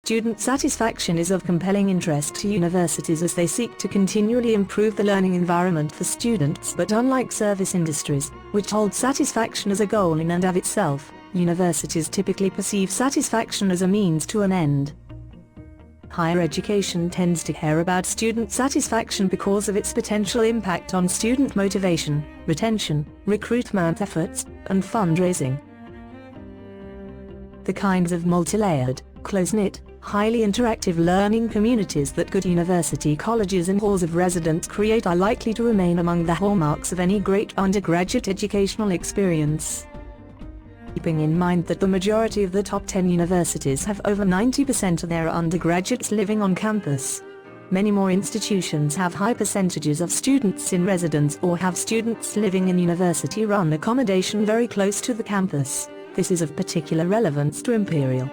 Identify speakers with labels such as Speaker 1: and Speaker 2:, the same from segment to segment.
Speaker 1: Student satisfaction is of compelling interest to universities as they seek to continually improve the learning environment for students. But unlike service industries, which hold satisfaction as a goal in and of itself, universities typically perceive satisfaction as a means to an end. Higher education tends to care about student satisfaction because of its potential impact on student motivation, retention, recruitment efforts, and fundraising. The kinds of multi-layered, close-knit, highly interactive learning communities that good university colleges and halls of residence create are likely to remain among the hallmarks of any great undergraduate educational experience. Keeping in mind that the majority of the top 10 universities have over 90% of their undergraduates living on campus. Many more institutions have high percentages of students in residence or have students living in university-run accommodation very close to the campus. This is of particular relevance to Imperial.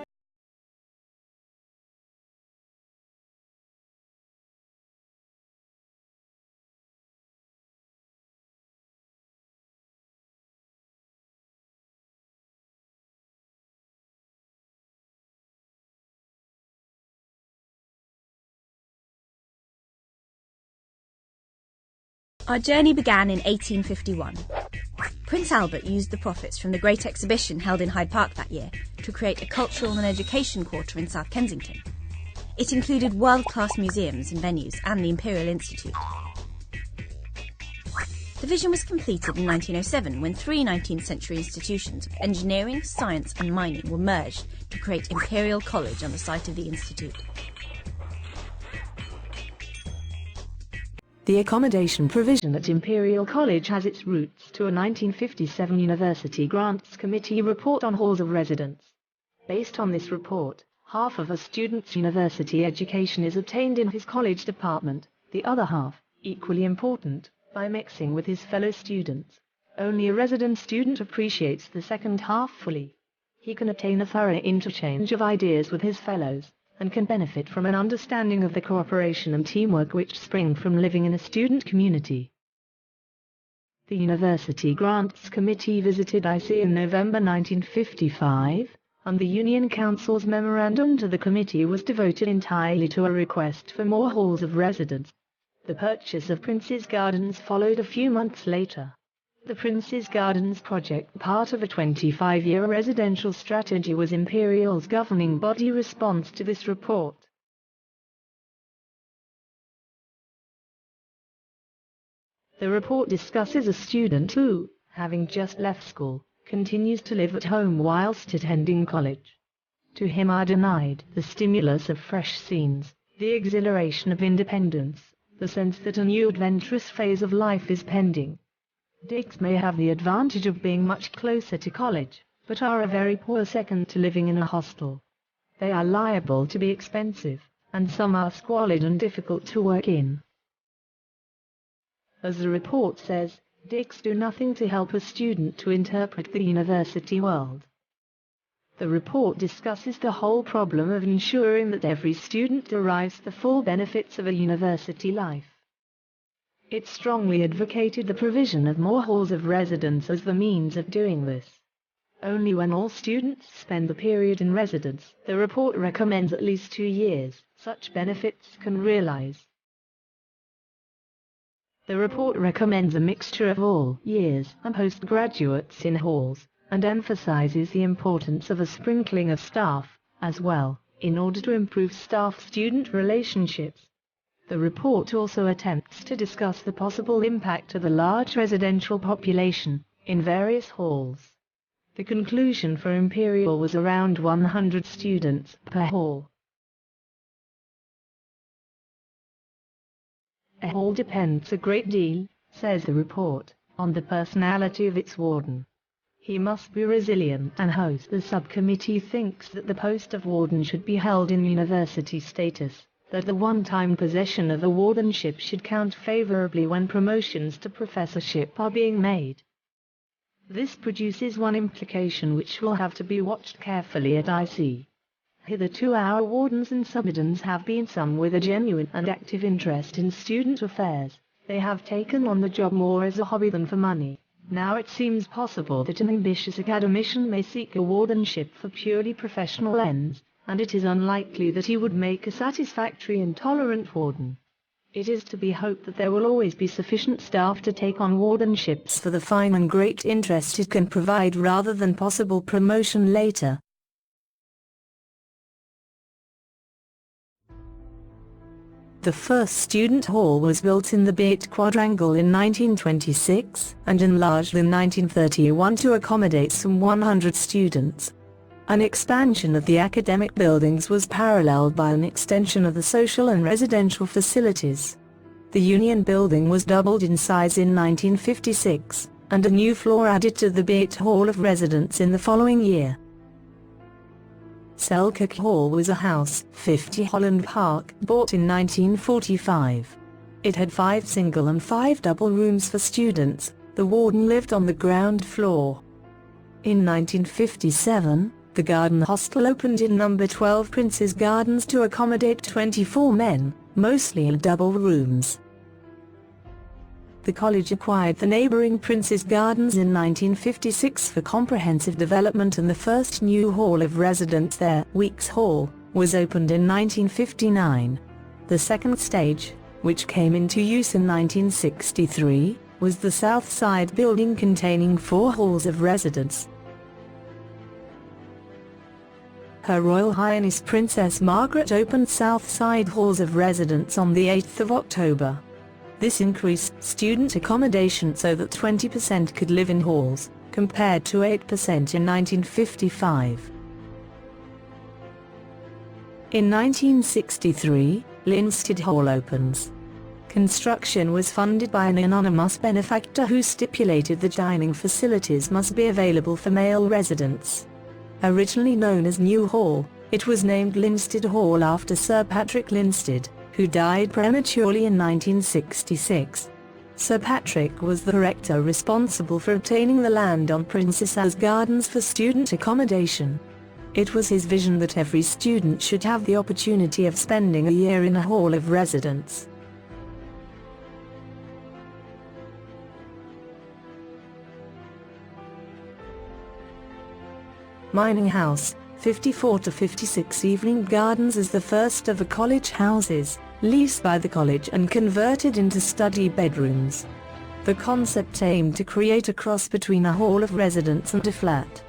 Speaker 2: Our journey began in 1851. Prince Albert used the profits from the Great Exhibition held in Hyde Park that year to create a cultural and education quarter in South Kensington. It included world-class museums and venues and the Imperial Institute. The vision was completed in 1907 when three 19th century institutions of engineering, science and mining were merged to create Imperial College on the site of the institute.
Speaker 1: The accommodation provision at Imperial College has its roots to a 1957 University Grants Committee report on halls of residence. Based on this report, half of a student's university education is obtained in his college department, the other half, equally important, by mixing with his fellow students. Only a resident student appreciates the second half fully. He can obtain a thorough interchange of ideas with his fellows, and can benefit from an understanding of the cooperation and teamwork which spring from living in a student community. The University Grants Committee visited IC in November 1955, and the Union Council's memorandum to the committee was devoted entirely to a request for more halls of residence. The purchase of Prince's Gardens followed a few months later. The Prince's Gardens project, part of a 25-year residential strategy, was Imperial's governing body response to this report. The report discusses a student who, having just left school, continues to live at home whilst attending college. To him are denied the stimulus of fresh scenes, the exhilaration of independence, the sense that a new adventurous phase of life is pending. Dicks may have the advantage of being much closer to college, but are a very poor second to living in a hostel. They are liable to be expensive, and some are squalid and difficult to work in. As the report says, Dicks do nothing to help a student to interpret the university world. The report discusses the whole problem of ensuring that every student derives the full benefits of a university life. It strongly advocated the provision of more halls of residence as the means of doing this. Only when all students spend the period in residence, the report recommends at least 2 years, such benefits can realize. The report recommends a mixture of all years and postgraduates in halls, and emphasizes the importance of a sprinkling of staff, as well, in order to improve staff-student relationships. The report also attempts to discuss the possible impact of the large residential population in various halls. The conclusion for Imperial was around 100 students per hall. A hall depends a great deal, says the report, on the personality of its warden. He must be resilient and host. The subcommittee thinks that the post of warden should be held in university status, that the one-time possession of a wardenship should count favorably when promotions to professorship are being made. This produces one implication which will have to be watched carefully at IC. Hitherto our wardens and subwardens have been some with a genuine and active interest in student affairs. They have taken on the job more as a hobby than for money. Now it seems possible that an ambitious academician may seek a wardenship for purely professional ends, and it is unlikely that he would make a satisfactory and tolerant warden. It is to be hoped that there will always be sufficient staff to take on wardenships for the fine and great interest it can provide rather than possible promotion later. The first student hall was built in the Beit Quadrangle in 1926 and enlarged in 1931 to accommodate some 100 students. An expansion of the academic buildings was paralleled by an extension of the social and residential facilities. The Union Building was doubled in size in 1956, and a new floor added to the Beit Hall of Residence in the following year. Selkirk Hall was a house, 50 Holland Park, bought in 1945. It had 5 single and 5 double rooms for students. The warden lived on the ground floor. In 1957, the garden hostel opened in No. 12 Prince's Gardens to accommodate 24 men, mostly in double rooms. The college acquired the neighbouring Prince's Gardens in 1956 for comprehensive development, and the first new hall of residence there, Weeks Hall, was opened in 1959. The second stage, which came into use in 1963, was the South Side building containing 4 halls of residence. Her Royal Highness Princess Margaret opened South Side Halls of Residence on the 8th of October. This increased student accommodation so that 20% could live in halls, compared to 8% in 1955. In 1963, Linstead Hall opens. Construction was funded by an anonymous benefactor who stipulated that dining facilities must be available for male residents. Originally known as New Hall, it was named Linstead Hall after Sir Patrick Linstead, who died prematurely in 1966. Sir Patrick was the rector responsible for obtaining the land on Princess's Gardens for student accommodation. It was his vision that every student should have the opportunity of spending a year in a hall of residence. Mining House, 54 to 56 Evening Gardens is the first of the college houses, leased by the college and converted into study bedrooms. The concept aimed to create a cross between a hall of residence and a flat.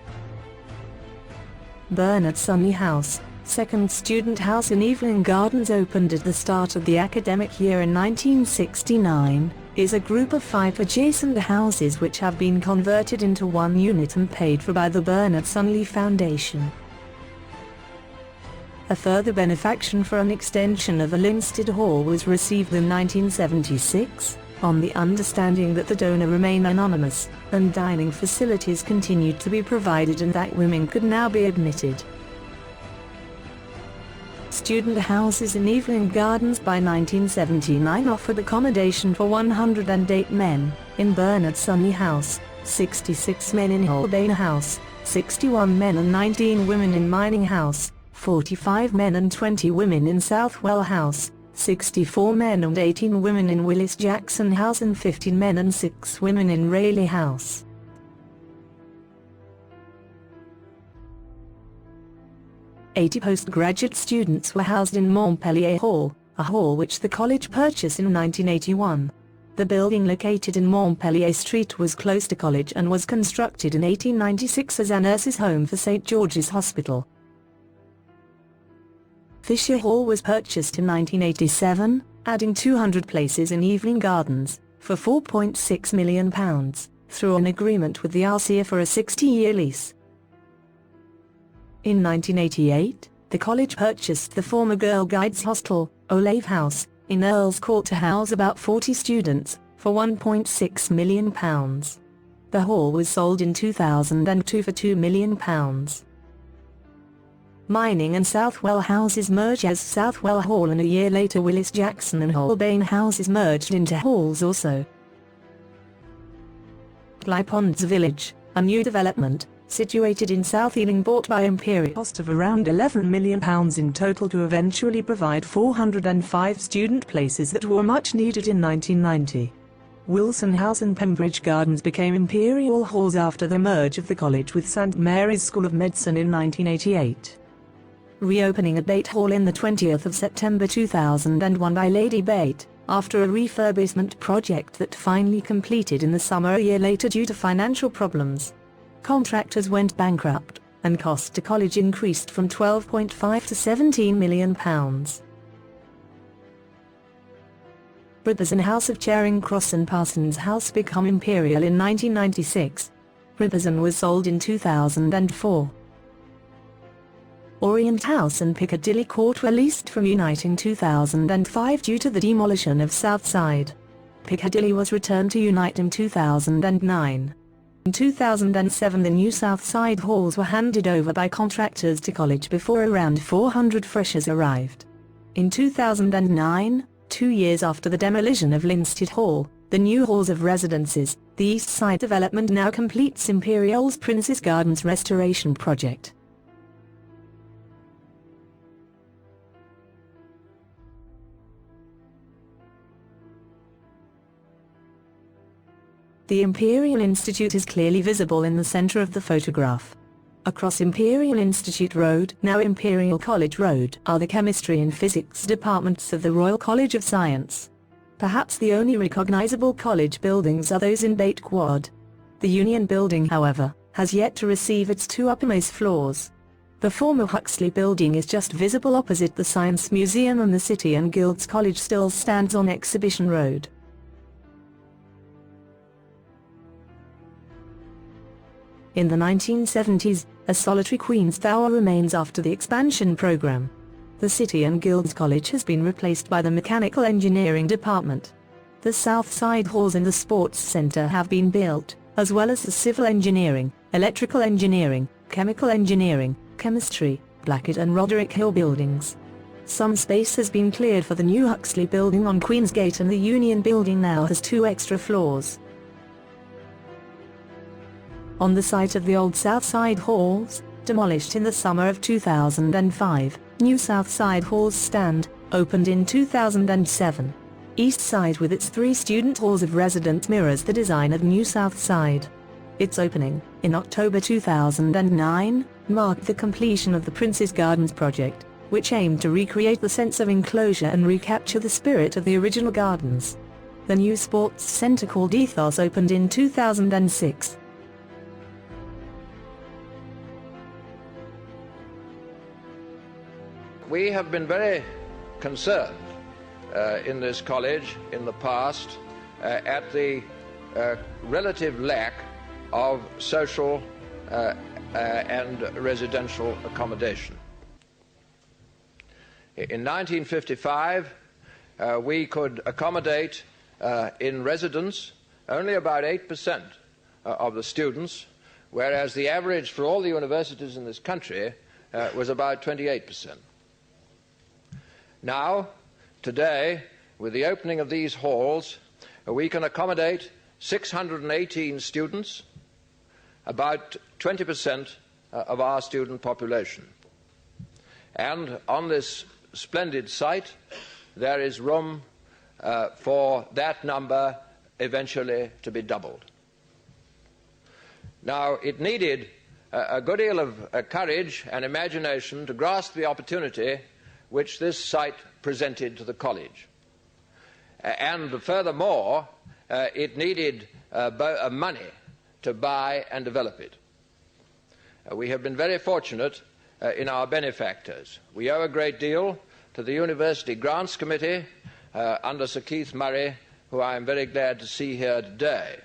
Speaker 1: Bernard Sunley House, second student house in Evening Gardens, opened at the start of the academic year in 1969, is a group of 5 adjacent houses which have been converted into one unit and paid for by the Bernard Sunley Foundation. A further benefaction for an extension of the Linstead Hall was received in 1976, on the understanding that the donor remain anonymous, and dining facilities continued to be provided and that women could now be admitted. Student houses in Evening Gardens by 1979 offered accommodation for 108 men, in Bernard Sunley House, 66 men in Holbein House, 61 men and 19 women in Mining House, 45 men and 20 women in Southwell House, 64 men and 18 women in Willis Jackson House, and 15 men and 6 women in Rayleigh House. "80 postgraduate students were housed in Montpellier Hall, a hall which the college purchased in 1981. The building located in Montpellier Street was close to college and was constructed in 1896 as a nurses' home for St. George's Hospital. Fisher Hall was purchased in 1987, adding 200 places in Evening Gardens, for £4.6 million, through an agreement with the RCA for a 60-year lease. In 1988, the college purchased the former Girl Guides Hostel, Olave House, in Earls Court to house about 40 students, for £1.6 million. The hall was sold in 2002 for £2 million. Mining and Southwell houses merged as Southwell Hall, and a year later Willis Jackson and Holbein houses merged into halls also. Glyponds Village, a new development, situated in South Ealing, bought by Imperial, cost of around £11 million in total to eventually provide 405 student places that were much needed in 1990. Wilson House and Pembridge Gardens became Imperial Halls after the merge of the college with St Mary's School of Medicine in 1988. reopening at Bate Hall in the 20th of September 2001 by Lady Bate, after a refurbishment project that finally completed in the summer a year later due to financial problems. Contractors went bankrupt, and costs to college increased from £12.5 to £17 million. Brithison House of Charing Cross and Parsons House become Imperial in 1996. Brithison was sold in 2004. Orient House and Piccadilly Court were leased from Unite in 2005 due to the demolition of Southside. Piccadilly was returned to Unite in 2009. In 2007 the new Southside halls were handed over by contractors to college before around 400 freshers arrived. In 2009, 2 years after the demolition of Linstead Hall, the new halls of residences, the East Side development now completes Imperial's Prince's Gardens restoration project. The Imperial Institute is clearly visible in the center of the photograph. Across Imperial Institute Road, now Imperial College Road, are the chemistry and physics departments of the Royal College of Science. Perhaps the only recognizable college buildings are those in Bate Quad. The Union Building, however, has yet to receive its 2 uppermost floors. The former Huxley Building is just visible opposite the Science Museum, and the City and Guilds College still stands on Exhibition Road. In the 1970s, a solitary Queen's Tower remains after the expansion program. The City and Guilds College has been replaced by the Mechanical Engineering Department. The South Side Halls and the Sports Centre have been built, as well as the Civil Engineering, Electrical Engineering, Chemical Engineering, Chemistry, Blackett and Roderick Hill buildings. Some space has been cleared for the new Huxley Building on Queensgate, and the Union Building now has 2 extra floors. On the site of the old Southside Halls, demolished in the summer of 2005, new Southside Halls stand, opened in 2007. East Side with its 3 student halls of residence mirrors the design of new Southside. Its opening, in October 2009, marked the completion of the Prince's Gardens project, which aimed to recreate the sense of enclosure and recapture the spirit of the original gardens. The new sports centre called Ethos opened in 2006.
Speaker 3: We have been very concerned in this college in the past at the relative lack of social and residential accommodation. In 1955, we could accommodate in residence only about 8% of the students, whereas the average for all the universities in this country was about 28%. Now, today, with the opening of these halls, we can accommodate 618 students, about 20% of our student population. And on this splendid site, there is room for that number eventually to be doubled. Now, it needed a good deal of courage and imagination to grasp the opportunity which this site presented to the college. And furthermore, it needed money to buy and develop it. We have been very fortunate in our benefactors. We owe a great deal to the University Grants Committee under Sir Keith Murray, who I am very glad to see here today.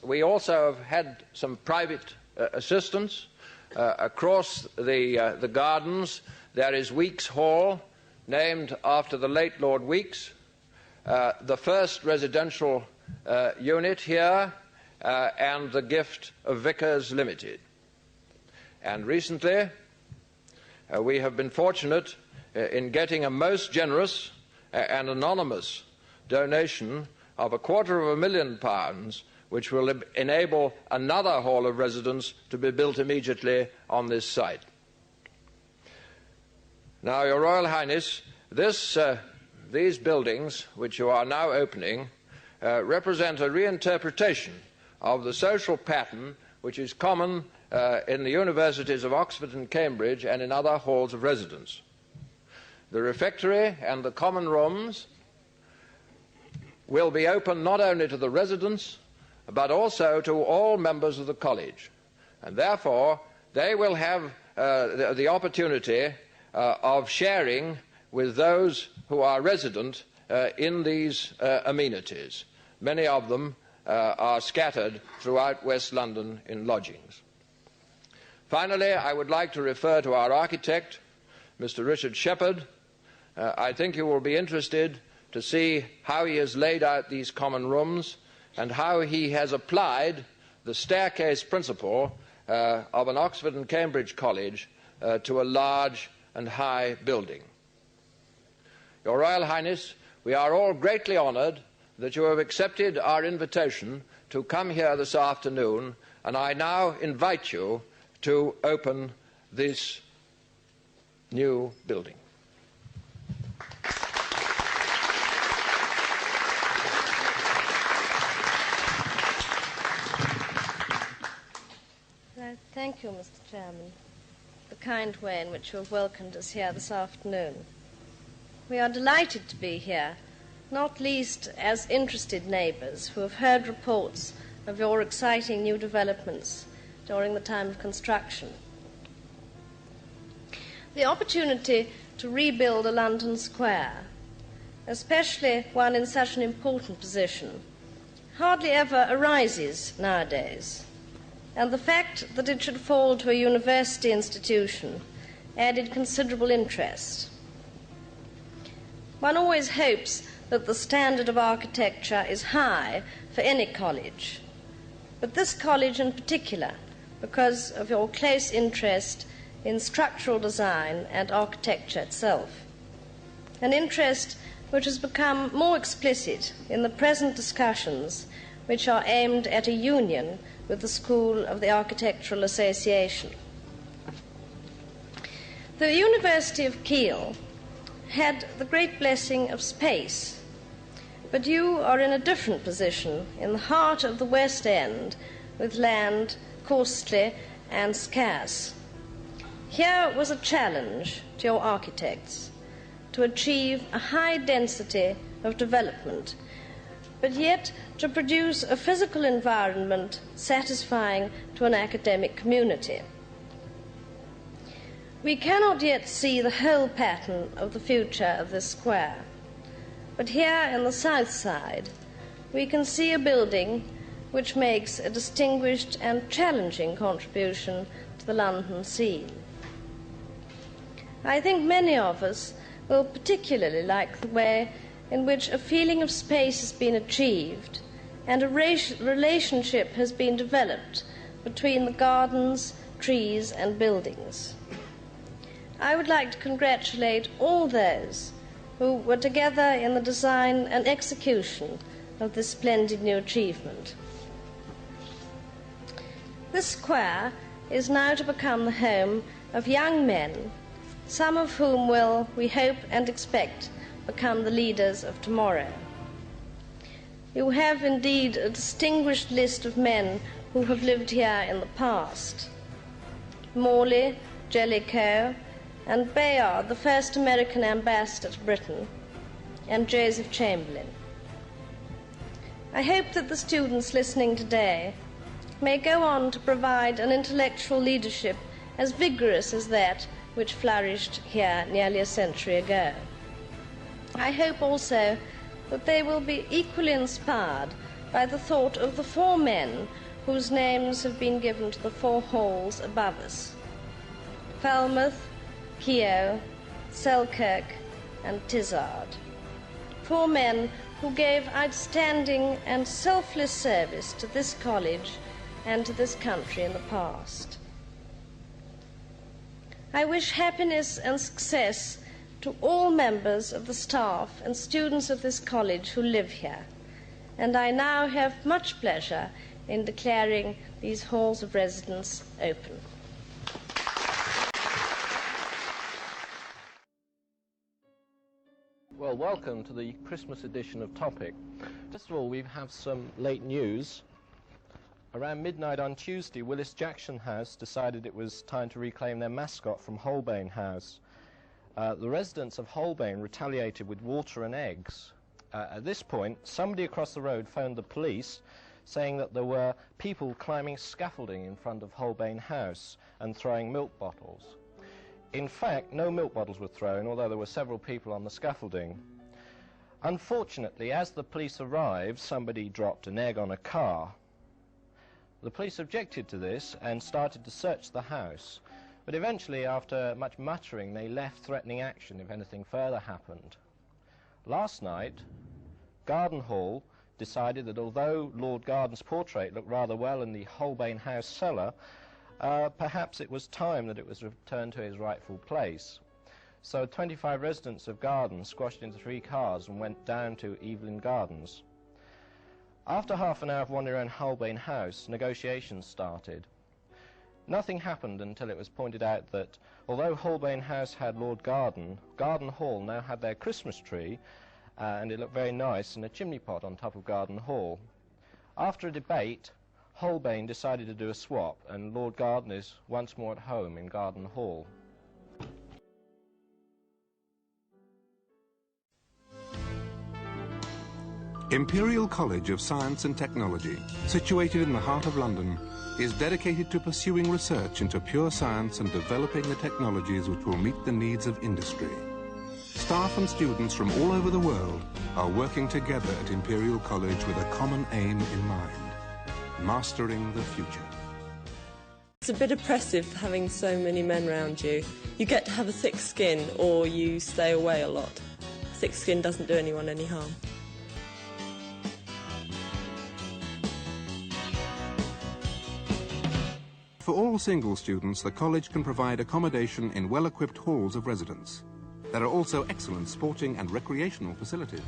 Speaker 3: We also have had some private assistance. Across the gardens there is Weeks Hall, named after the late Lord Weeks, the first residential unit here, and the gift of Vickers Limited. And recently we have been fortunate in getting a most generous and anonymous donation of £250,000, which will enable another hall of residence to be built immediately on this site. Now, Your Royal Highness, these buildings, which you are now opening, represent a reinterpretation of the social pattern which is common in the universities of Oxford and Cambridge and in other halls of residence. The refectory and the common rooms will be open not only to the residents but also to all members of the college, and therefore they will have the opportunity of sharing with those who are resident in these amenities. Many of them are scattered throughout West London in lodgings. Finally, I would like to refer to our architect, Mr. Richard Shepherd. I think you will be interested to see how he has laid out these common rooms and how he has applied the staircase principle of an Oxford and Cambridge college to a large and high building. Your Royal Highness, we are all greatly honoured that you have accepted our invitation to come here this afternoon, and I now invite you to open this new building.
Speaker 4: Thank you, Mr. Chairman, for the kind way in which you have welcomed us here this afternoon. We are delighted to be here, not least as interested neighbours who have heard reports of your exciting new developments during the time of construction. The opportunity to rebuild a London square, especially one in such an important position, hardly ever arises nowadays, and the fact that it should fall to a university institution added considerable interest. One always hopes that the standard of architecture is high for any college, but this college in particular, because of your close interest in structural design and architecture itself, an interest which has become more explicit in the present discussions which are aimed at a union with the School of the Architectural Association. The University of Kiel had the great blessing of space, but you are in a different position in the heart of the West End, with land costly and scarce. Here was a challenge to your architects to achieve a high density of development, but yet to produce a physical environment satisfying to an academic community. We cannot yet see the whole pattern of the future of this square, but here in the south side we can see a building which makes a distinguished and challenging contribution to the London scene. I think many of us will particularly like the way in which a feeling of space has been achieved and a relationship has been developed between the gardens, trees and buildings. I would like to congratulate all those who were together in the design and execution of this splendid new achievement. This square is now to become the home of young men, some of whom will, we hope and expect, become the leaders of tomorrow. You have indeed a distinguished list of men who have lived here in the past. Morley, Jellicoe, and Bayard, the first American ambassador to Britain, and Joseph Chamberlain. I hope that the students listening today may go on to provide an intellectual leadership as vigorous as that which flourished here nearly a century ago. I hope also that they will be equally inspired by the thought of the four men whose names have been given to the four halls above us: Falmouth, Keogh, Selkirk and Tizard. Four men who gave outstanding and selfless service to this college and to this country in the past. I wish happiness and success to all members of the staff and students of this college who live here, and I now have much pleasure in declaring these halls of residence open.
Speaker 5: Well, welcome to the Christmas edition of Topic. First of all, we have some late news. Around midnight on Tuesday, Willis Jackson House decided it was time to reclaim their mascot from Holbein House. The residents of Holbein retaliated with water and eggs. At this point, somebody across the road phoned the police saying that there were people climbing scaffolding in front of Holbein House and throwing milk bottles. In fact, no milk bottles were thrown, although there were several people on the scaffolding. Unfortunately, as the police arrived, somebody dropped an egg on a car. The police objected to this and started to search the house, but eventually, after much muttering, they left, threatening action if anything further happened. Last night, Garden Hall decided that although Lord Garden's portrait looked rather well in the Holbein House cellar, perhaps it was time that it was returned to his rightful place. So 25 residents of Garden squashed into 3 cars and went down to Evelyn Gardens. After half an hour of wandering around Holbein House, negotiations started. Nothing happened until it was pointed out that although Holbein House had Lord Garden, Garden Hall now had their Christmas tree, and it looked very nice in a chimney pot on top of Garden Hall. After a debate, Holbein decided to do a swap, and Lord Garden is once more at home in Garden Hall.
Speaker 6: Imperial College of Science and Technology, situated in the heart of London, is dedicated to pursuing research into pure science and developing the technologies which will meet the needs of industry. Staff and students from all over the world are working together at Imperial College with a common aim in mind: mastering the future.
Speaker 7: It's a bit oppressive having so many men around you. You get to have a thick skin or you stay away a lot. Thick skin doesn't do anyone any harm.
Speaker 6: For all single students, the college can provide accommodation in well-equipped halls of residence. There are also excellent sporting and recreational facilities.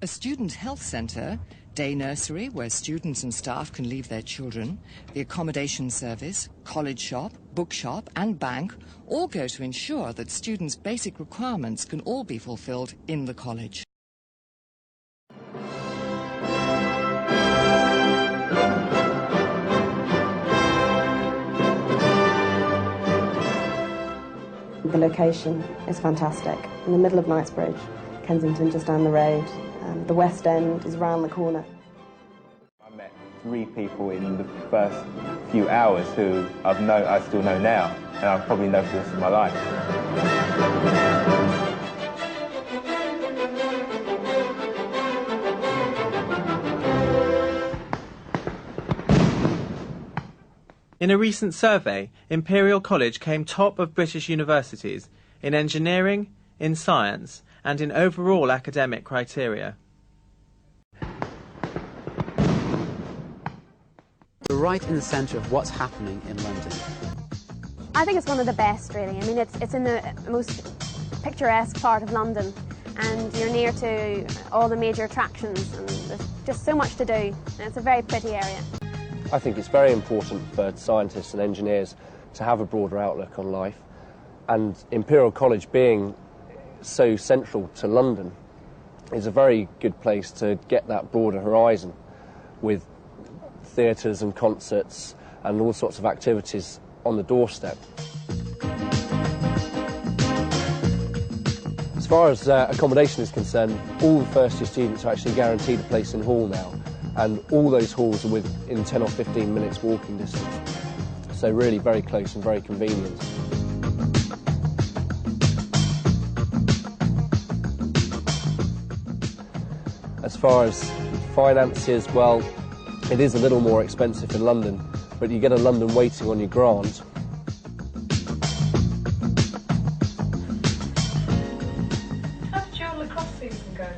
Speaker 8: A student health centre, day nursery where students and staff can leave their children, the accommodation service, college shop, bookshop and bank all go to ensure that students' basic requirements can all be fulfilled in the college.
Speaker 9: The location is fantastic. In the middle of Knightsbridge, Kensington just down the road. The West End is round the corner.
Speaker 10: I met 3 people in the first few hours who I still know now, and I'll probably know for the rest of my life.
Speaker 11: In a recent survey, Imperial College came top of British universities in engineering, in science, and in overall academic criteria.
Speaker 12: We're right in the centre of what's happening in London.
Speaker 13: I think it's one of the best, really. I mean, it's in the most picturesque part of London, and you're near to all the major attractions, and there's just so much to do, and it's a very pretty area.
Speaker 14: I think it's very important for scientists and engineers to have a broader outlook on life, and Imperial College being so central to London is a very good place to get that broader horizon with theatres and concerts and all sorts of activities on the doorstep. As far as accommodation is concerned, all the first-year students are actually guaranteed a place in hall now, and all those halls are within 10 or 15 minutes walking distance, so really very close and very convenient. As far as finances, well, it is a little more expensive in London, but you get a London waiting on your grant.
Speaker 15: How did your lacrosse season go?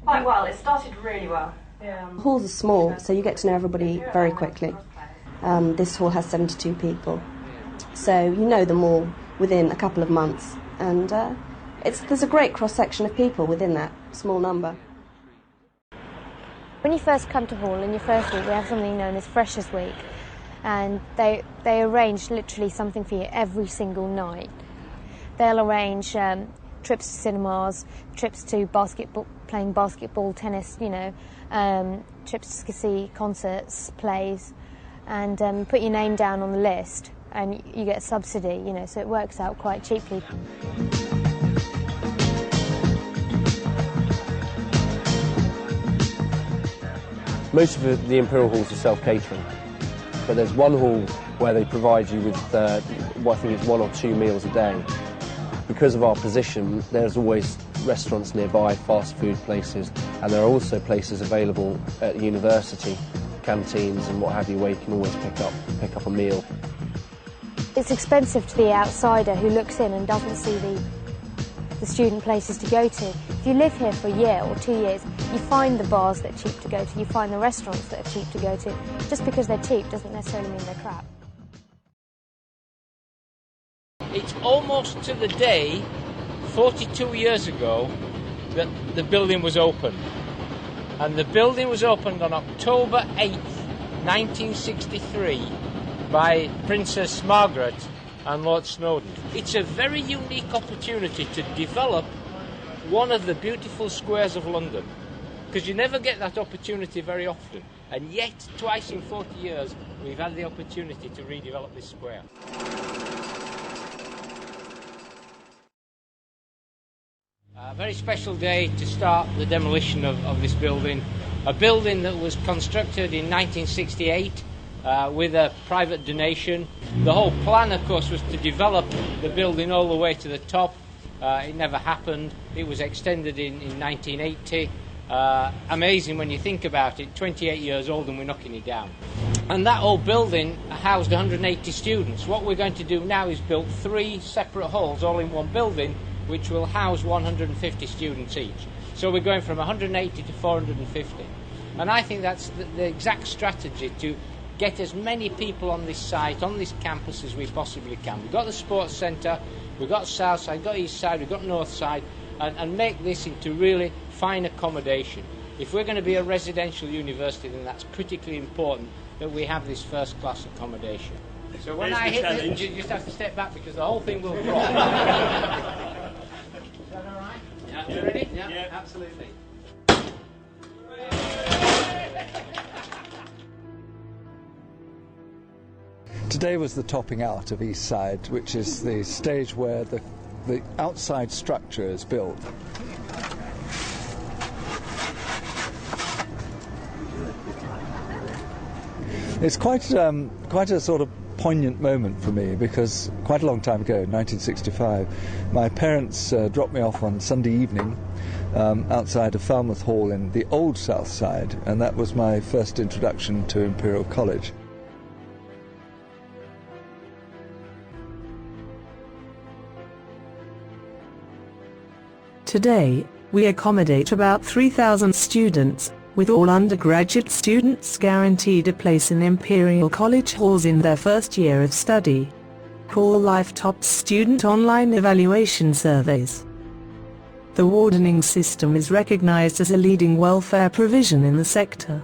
Speaker 15: Quite well. It started really well.
Speaker 9: Halls are small, so you get to know everybody very quickly. This hall has 72 people, so you know them all within a couple of months, and there's a great cross-section of people within that small number.
Speaker 16: When you first come to Hall in your first week, we have something known as Freshers Week, and they arrange literally something for you every single night. They'll arrange trips to cinemas, trips to playing basketball, tennis, trips to see concerts, plays, and put your name down on the list and you get a subsidy, so it works out quite cheaply.
Speaker 14: Most of the Imperial halls are self-catering, but there's one hall where they provide you with, I think it's 1 or 2 meals a day. Because of our position, there's always restaurants nearby, fast food places, and there are also places available at the university, canteens and what have you, where you can always pick up a meal.
Speaker 16: It's expensive to the outsider who looks in and doesn't see the student places to go to. If you live here for a year or 2 years, you find the bars that are cheap to go to, you find the restaurants that are cheap to go to. Just because they're cheap doesn't necessarily mean they're crap.
Speaker 17: It's almost to the day, 42 years ago, that the building was opened. And the building was opened on October 8th, 1963, by Princess Margaret and Lord Snowdon. It's a very unique opportunity to develop one of the beautiful squares of London, because you never get that opportunity very often. And yet, twice in 40 years, we've had the opportunity to redevelop this square. A very special day to start the demolition of this building. A building that was constructed in 1968 with a private donation. The whole plan, of course, was to develop the building all the way to the top. It never happened. It was extended in 1980. Amazing when you think about it, 28 years old and we're knocking it down. And that old building housed 180 students. What we're going to do now is build 3 separate halls all in one building, which will house 150 students each. So we're going from 180 to 450. And I think that's the exact strategy to get as many people on this site, on this campus, as we possibly can. We've got the sports centre, we've got south side, we've got east side, we've got north side, and make this into really fine accommodation. If we're going to be a residential university, then that's critically important that we have this first class accommodation. So when I hit it, you just have to step back because the whole thing will drop. Is that all right? Yeah. You ready? Yeah, absolutely.
Speaker 18: Today was the topping out of East Side, which is the stage where the outside structure is built. It's quite a sort of poignant moment for me, because quite a long time ago, in 1965, my parents dropped me off on Sunday evening outside of Falmouth Hall in the old South Side, and that was my first introduction to Imperial College.
Speaker 1: Today, we accommodate about 3,000 students, with all undergraduate students guaranteed a place in Imperial College halls in their first year of study. Hall Life tops student online evaluation surveys. The wardening system is recognized as a leading welfare provision in the sector.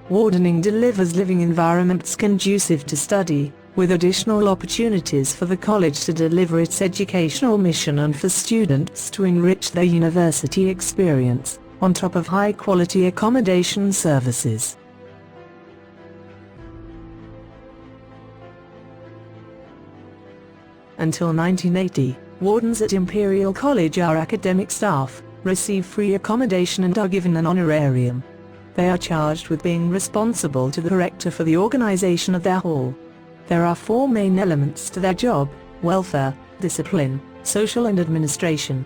Speaker 1: Wardening delivers living environments conducive to study, with additional opportunities for the college to deliver its educational mission and for students to enrich their university experience, on top of high-quality accommodation services. Until 1980, wardens at Imperial College are academic staff, receive free accommodation and are given an honorarium. They are charged with being responsible to the rector for the organization of their hall. There are 4 main elements to their job: welfare, discipline, social and administration.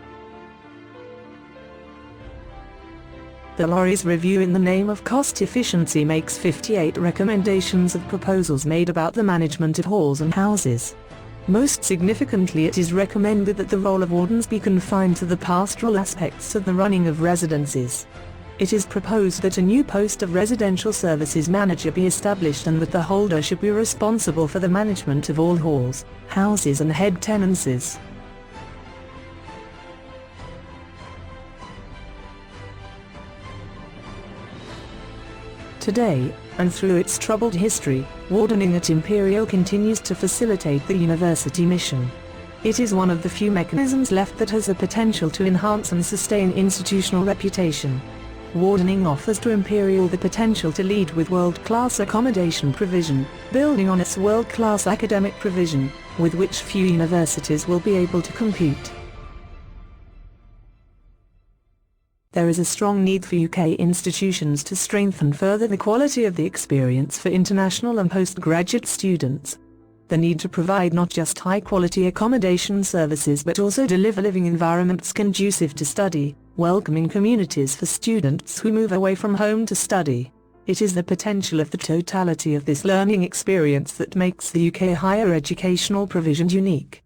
Speaker 1: The Lorry's review in the name of cost efficiency makes 58 recommendations of proposals made about the management of halls and houses. Most significantly, it is recommended that the role of wardens be confined to the pastoral aspects of the running of residences. It is proposed that a new post of residential services manager be established and that the holder should be responsible for the management of all halls, houses and head tenancies. Today, and through its troubled history, wardening at Imperial continues to facilitate the university mission. It is one of the few mechanisms left that has the potential to enhance and sustain institutional reputation. Wardening offers to Imperial the potential to lead with world-class accommodation provision, building on its world-class academic provision, with which few universities will be able to compete. There is a strong need for UK institutions to strengthen further the quality of the experience for international and postgraduate students. The need to provide not just high-quality accommodation services but also deliver living environments conducive to study, welcoming communities for students who move away from home to study. It is the potential of the totality of this learning experience that makes the UK higher educational provision unique.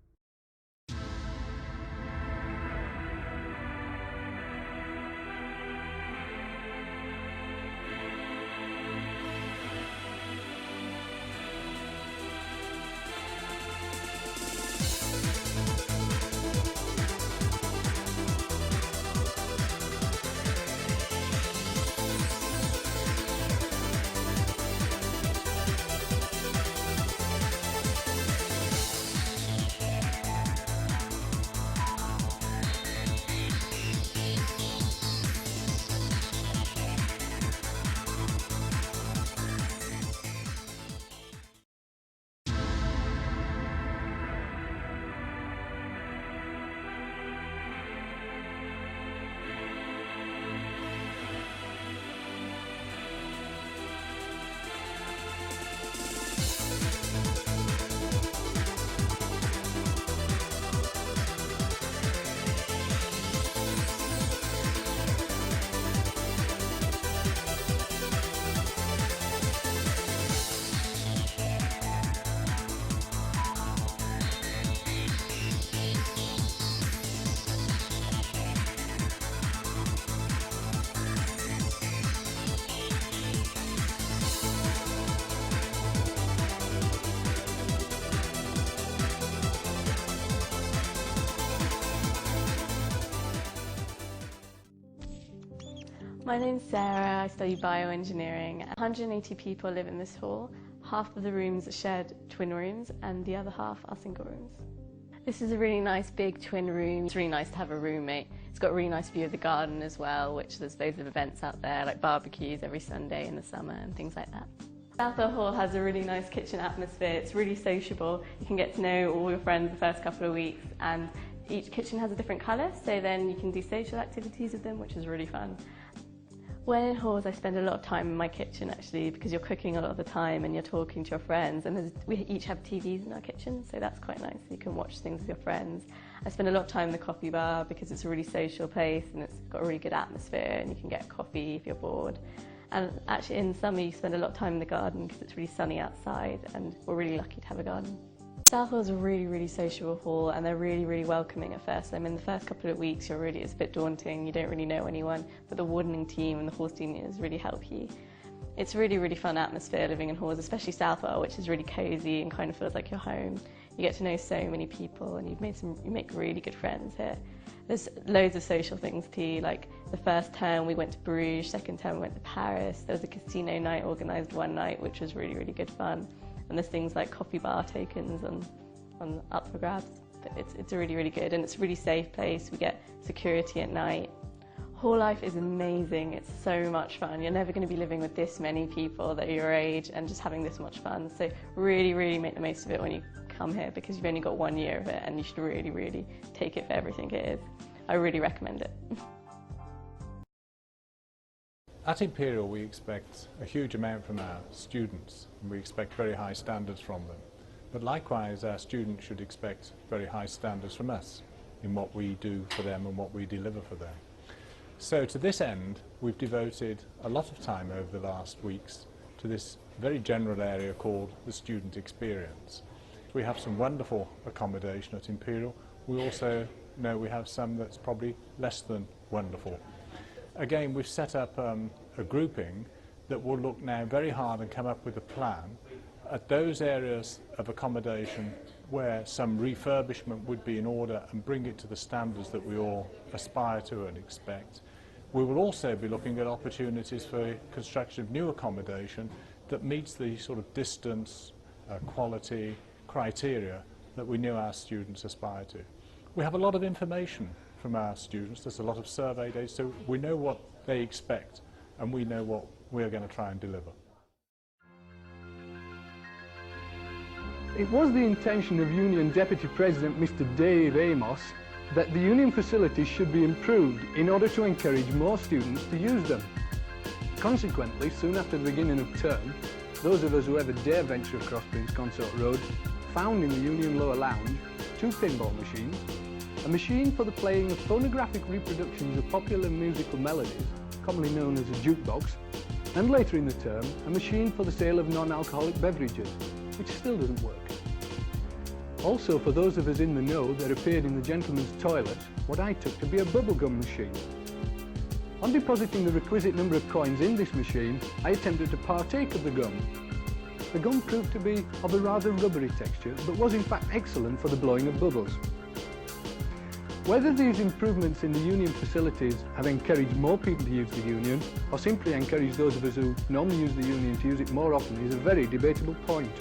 Speaker 19: My name's Sarah, I study bioengineering. 180 people live in this hall. Half of the rooms are shared twin rooms and the other half are single rooms. This is a really nice big twin room. It's really nice to have a roommate. It's got a really nice view of the garden as well, which there's loads of events out there, like barbecues every Sunday in the summer and things like that. Southwell Hall has a really nice kitchen atmosphere. It's really sociable. You can get to know all your friends the first couple of weeks, and each kitchen has a different colour, so then you can do social activities with them, which is really fun. When in halls, I spend a lot of time in my kitchen actually, because you're cooking a lot of the time and you're talking to your friends, and we each have TVs in our kitchen, so that's quite nice. You can watch things with your friends. I spend a lot of time in the coffee bar because it's a really social place and it's got a really good atmosphere, and you can get coffee if you're bored. And actually in summer you spend a lot of time in the garden because it's really sunny outside, and we're really lucky to have a garden. Southwell is a really, really sociable hall, and they're really, really welcoming at first. I mean, the first couple of weeks it's a bit daunting, you don't really know anyone, but the wardening team and the hall seniors really help you. It's a really, really fun atmosphere living in halls, especially Southwell, which is really cosy and kind of feels like your home. You get to know so many people, and you make really good friends here. There's loads of social things too, like the first term we went to Bruges, second term we went to Paris. There was a casino night organised one night, which was really, really good fun. And there's things like coffee bar tokens on up for grabs. But it's a really, really good, and it's a really safe place. We get security at night. Hall life is amazing. It's so much fun. You're never going to be living with this many people that are your age and just having this much fun. So really, really make the most of it when you come here, because you've only got 1 year of it, and you should really, really take it for everything it is. I really recommend it.
Speaker 20: At Imperial we expect a huge amount from our students, and we expect very high standards from them. But likewise our students should expect very high standards from us in what we do for them and what we deliver for them. So to this end we've devoted a lot of time over the last weeks to this very general area called the student experience. We have some wonderful accommodation at Imperial. We also know we have some that's probably less than wonderful. Again, we've set up a grouping that will look now very hard and come up with a plan at those areas of accommodation where some refurbishment would be in order, and bring it to the standards that we all aspire to and expect. We will also be looking at opportunities for construction of new accommodation that meets the sort of distance, quality criteria that we knew our students aspire to. We have a lot of information from our students. There's a lot of survey data, so we know what they expect and we know what we're going to try and deliver.
Speaker 21: It was the intention of Union Deputy President Mr. Dave Amos that the Union facilities should be improved in order to encourage more students to use them. Consequently, soon after the beginning of term, those of us who ever dare venture across Prince Consort Road found in the Union Lower Lounge 2 pinball machines, a machine for the playing of phonographic reproductions of popular musical melodies, commonly known as a jukebox, and later in the term, a machine for the sale of non-alcoholic beverages, which still doesn't work. Also, for those of us in the know, there appeared in the gentleman's toilet what I took to be a bubblegum machine. On depositing the requisite number of coins in this machine, I attempted to partake of the gum. The gum proved to be of a rather rubbery texture, but was in fact excellent for the blowing of bubbles. Whether these improvements in the Union facilities have encouraged more people to use the Union, or simply encouraged those of us who normally use the Union to use it more often, is a very debatable point.